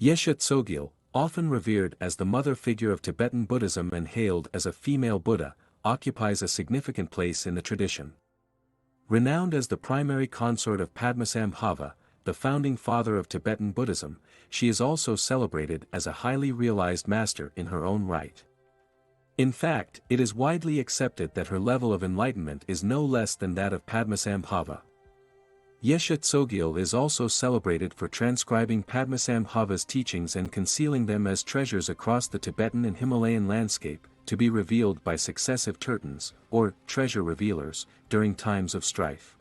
Yeshe Tsogyal, often revered as the mother figure of Tibetan Buddhism and hailed as a female Buddha, occupies a significant place in the tradition. Renowned as the primary consort of Padmasambhava, the founding father of Tibetan Buddhism, she is also celebrated as a highly realized master in her own right. In fact, it is widely accepted that her level of enlightenment is no less than that of Padmasambhava. Yeshe Tsogyal is also celebrated for transcribing Padmasambhava's teachings and concealing them as treasures across the Tibetan and Himalayan landscape, to be revealed by successive tertons, or treasure revealers, during times of strife.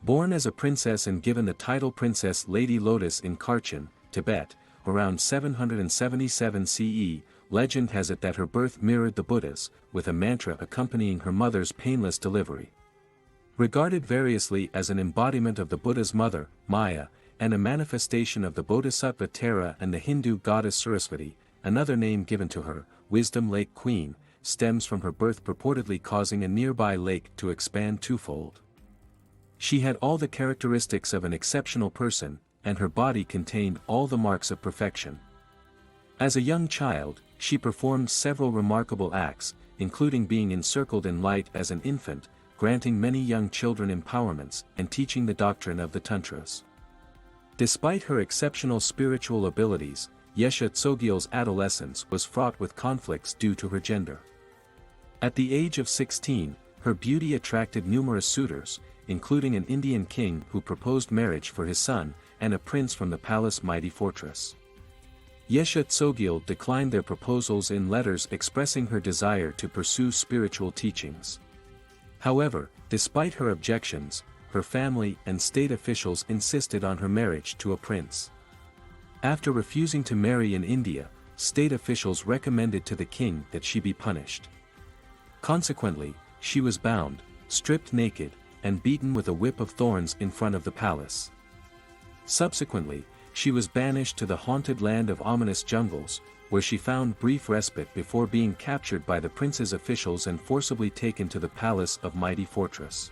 Born as a princess and given the title Princess Lady Lotus in Kharchen, Tibet, around 777 CE, legend has it that her birth mirrored the Buddha's, with a mantra accompanying her mother's painless delivery. Regarded variously as an embodiment of the Buddha's mother, Maya, and a manifestation of the Bodhisattva Tara and the Hindu goddess Saraswati, another name given to her, Wisdom Lake Queen, stems from her birth purportedly causing a nearby lake to expand twofold. She had all the characteristics of an exceptional person, and her body contained all the marks of perfection. As a young child, she performed several remarkable acts, including being encircled in light as an infant, granting many young children empowerments, and teaching the doctrine of the Tantras. Despite her exceptional spiritual abilities, Yeshe Tsogyal's adolescence was fraught with conflicts due to her gender. At the age of 16, her beauty attracted numerous suitors, including an Indian king who proposed marriage for his son, and a prince from the palace mighty fortress. Yeshe Tsogyal declined their proposals in letters expressing her desire to pursue spiritual teachings. However, despite her objections, her family and state officials insisted on her marriage to a prince. After refusing to marry in India, state officials recommended to the king that she be punished. Consequently, she was bound, stripped naked, and beaten with a whip of thorns in front of the palace. Subsequently, she was banished to the haunted land of ominous jungles, where she found brief respite before being captured by the prince's officials and forcibly taken to the palace of mighty fortress.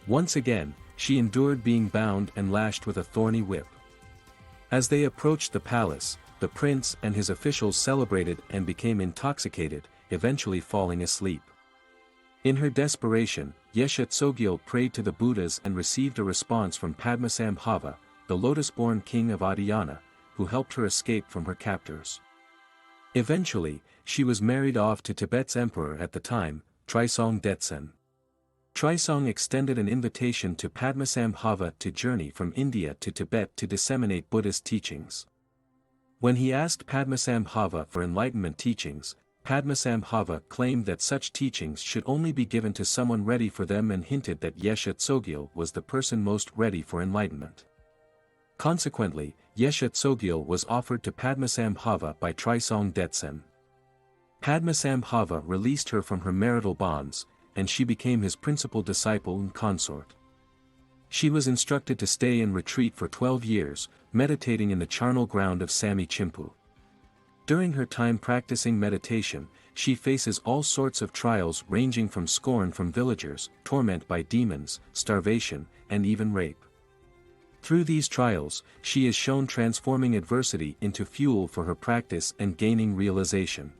Once again, she endured being bound and lashed with a thorny whip. As they approached the palace, the prince and his officials celebrated and became intoxicated, eventually falling asleep. In her desperation, Yeshe Tsogyal prayed to the Buddhas and received a response from Padmasambhava, the lotus-born king of Adhyana, who helped her escape from her captors. Eventually, she was married off to Tibet's emperor at the time, Trisong Detsen. Trisong extended an invitation to Padmasambhava to journey from India to Tibet to disseminate Buddhist teachings. When he asked Padmasambhava for enlightenment teachings, Padmasambhava claimed that such teachings should only be given to someone ready for them and hinted that Yeshe Tsogyal was the person most ready for enlightenment. Consequently, Yeshe Tsogyal was offered to Padmasambhava by Trisong Detsen. Padmasambhava released her from her marital bonds, and she became his principal disciple and consort. She was instructed to stay in retreat for 12 years, meditating in the charnel ground of Sami Chimpu. During her time practicing meditation, she faces all sorts of trials ranging from scorn from villagers, torment by demons, starvation, and even rape. Through these trials, she is shown transforming adversity into fuel for her practice and gaining realization.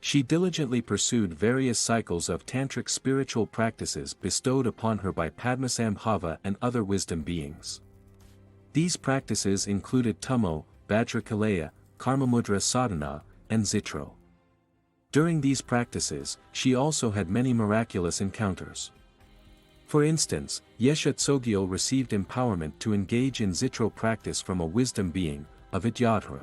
She diligently pursued various cycles of Tantric spiritual practices bestowed upon her by Padmasambhava and other wisdom beings. These practices included Tummo, Vajrakalaya, Karmamudra Sadhana, and Zitro. During these practices, she also had many miraculous encounters. For instance, Yeshe Tsogyal received empowerment to engage in Zitro practice from a wisdom being, a Vidyadhara.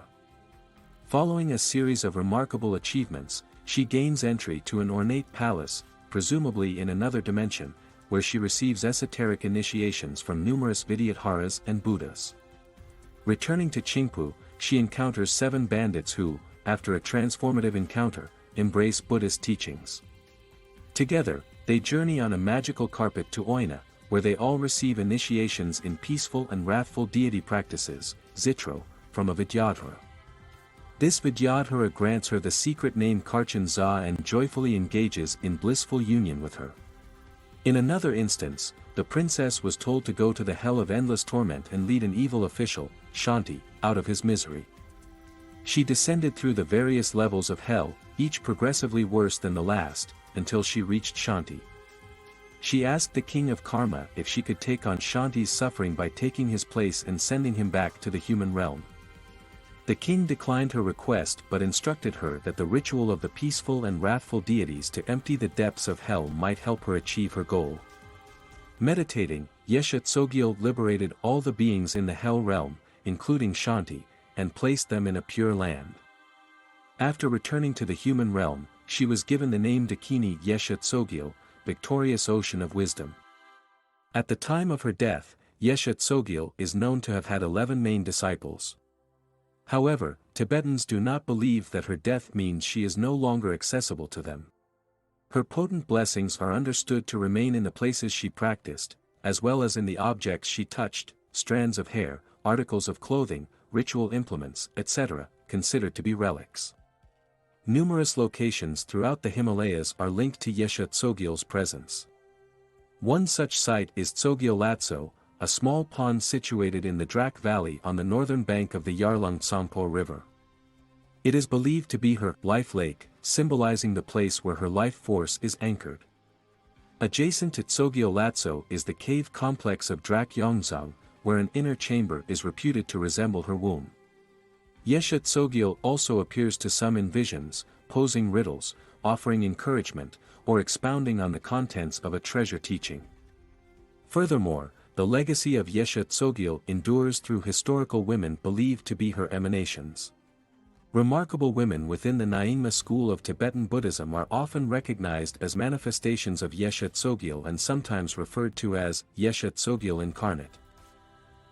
Following a series of remarkable achievements, she gains entry to an ornate palace, presumably in another dimension, where she receives esoteric initiations from numerous Vidyadharas and Buddhas. Returning to Chingpu, she encounters 7 bandits who, after a transformative encounter, embrace Buddhist teachings. Together, they journey on a magical carpet to Oina, where they all receive initiations in peaceful and wrathful deity practices, Zitro, from a Vidyadhara. This Vidyadhara grants her the secret name Karchen Za and joyfully engages in blissful union with her. In another instance, the princess was told to go to the hell of endless torment and lead an evil official, Shanti, out of his misery. She descended through the various levels of hell, each progressively worse than the last, until she reached Shanti. She asked the king of karma if she could take on Shanti's suffering by taking his place and sending him back to the human realm. The king declined her request but instructed her that the ritual of the peaceful and wrathful deities to empty the depths of hell might help her achieve her goal. Meditating, Yeshe Tsogyal liberated all the beings in the hell realm, including Shanti, and placed them in a pure land. After returning to the human realm, she was given the name Dakini Yeshe Tsogyal, victorious ocean of wisdom. At the time of her death, Yeshe Tsogyal is known to have had 11 main disciples. However, Tibetans do not believe that her death means she is no longer accessible to them. Her potent blessings are understood to remain in the places she practiced, as well as in the objects she touched, strands of hair, articles of clothing, ritual implements, etc., considered to be relics. Numerous locations throughout the Himalayas are linked to Yeshe Tsogyal's presence. One such site is Tsogyal Latso, a small pond situated in the Drak Valley on the northern bank of the Yarlung Tsangpo River. It is believed to be her life lake, symbolizing the place where her life force is anchored. Adjacent to Tsogyal Latso is the cave complex of Drak Yongzang, where an inner chamber is reputed to resemble her womb. Yeshe Tsogyal also appears to some in visions, posing riddles, offering encouragement, or expounding on the contents of a treasure teaching. Furthermore, the legacy of Yeshe Tsogyal endures through historical women believed to be her emanations. Remarkable women within the Nyingma school of Tibetan Buddhism are often recognized as manifestations of Yeshe Tsogyal and sometimes referred to as Yeshe Tsogyal incarnate.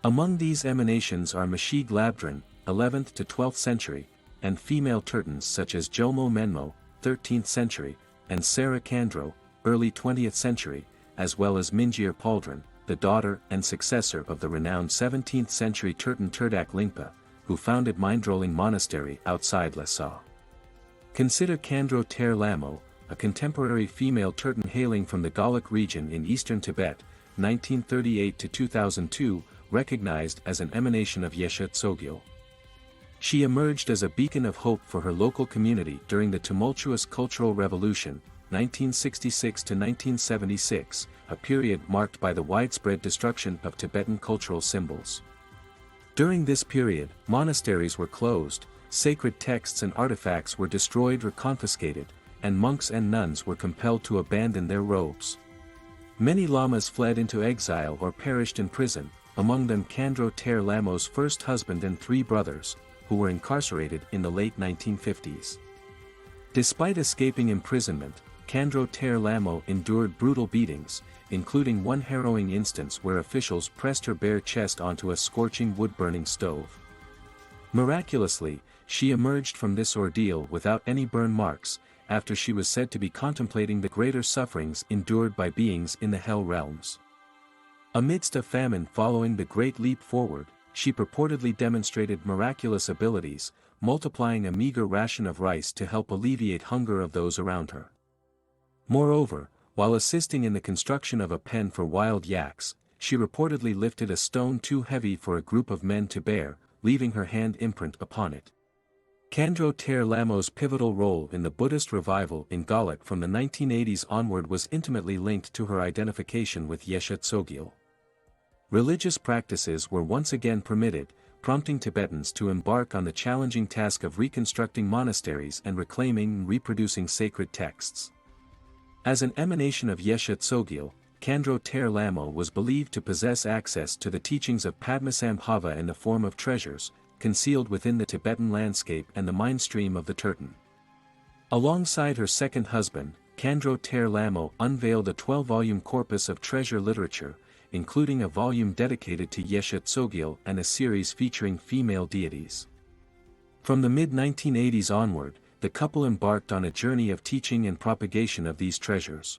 Among these emanations are Mashig Labdran, 11th to 12th century, and female Tertons such as Jomo Menmo, 13th century, and Sarah Kandro, early 20th century, as well as Mingyur Paldran, the daughter and successor of the renowned 17th century Terton Turdak Lingpa, who founded Mindrolling Monastery outside Lhasa. Consider Kandro Ter Lamo, a contemporary female Terton hailing from the Golok region in eastern Tibet, 1938 to 2002, recognized as an emanation of Yeshe Tsogyal. She emerged as a beacon of hope for her local community during the tumultuous Cultural Revolution, 1966 to 1976, a period marked by the widespread destruction of Tibetan cultural symbols. During this period, monasteries were closed, sacred texts and artifacts were destroyed or confiscated, and monks and nuns were compelled to abandon their robes. Many lamas fled into exile or perished in prison, among them Kandro Ter Lamo's first husband and 3 brothers, who were incarcerated in the late 1950s. Despite escaping imprisonment, Kandro Ter Lamo endured brutal beatings, including one harrowing instance where officials pressed her bare chest onto a scorching wood-burning stove. Miraculously, she emerged from this ordeal without any burn marks, after she was said to be contemplating the greater sufferings endured by beings in the hell realms. Amidst a famine following the Great Leap Forward, she purportedly demonstrated miraculous abilities, multiplying a meager ration of rice to help alleviate hunger of those around her. Moreover, while assisting in the construction of a pen for wild yaks, she reportedly lifted a stone too heavy for a group of men to bear, leaving her hand imprint upon it. Kandro Ter Lamo's pivotal role in the Buddhist revival in Golok from the 1980s onward was intimately linked to her identification with Yeshe Tsogyal. Religious practices were once again permitted, prompting Tibetans to embark on the challenging task of reconstructing monasteries and reclaiming and reproducing sacred texts. As an emanation of Yeshe Tsogyal, Kandro Ter Lamo was believed to possess access to the teachings of Padmasambhava in the form of treasures, concealed within the Tibetan landscape and the mind stream of the Terton. Alongside her second husband, Kandro Ter Lamo unveiled a 12-volume corpus of treasure literature, including a volume dedicated to Yeshe Tsogyal and a series featuring female deities. From the mid-1980s onward, the couple embarked on a journey of teaching and propagation of these treasures.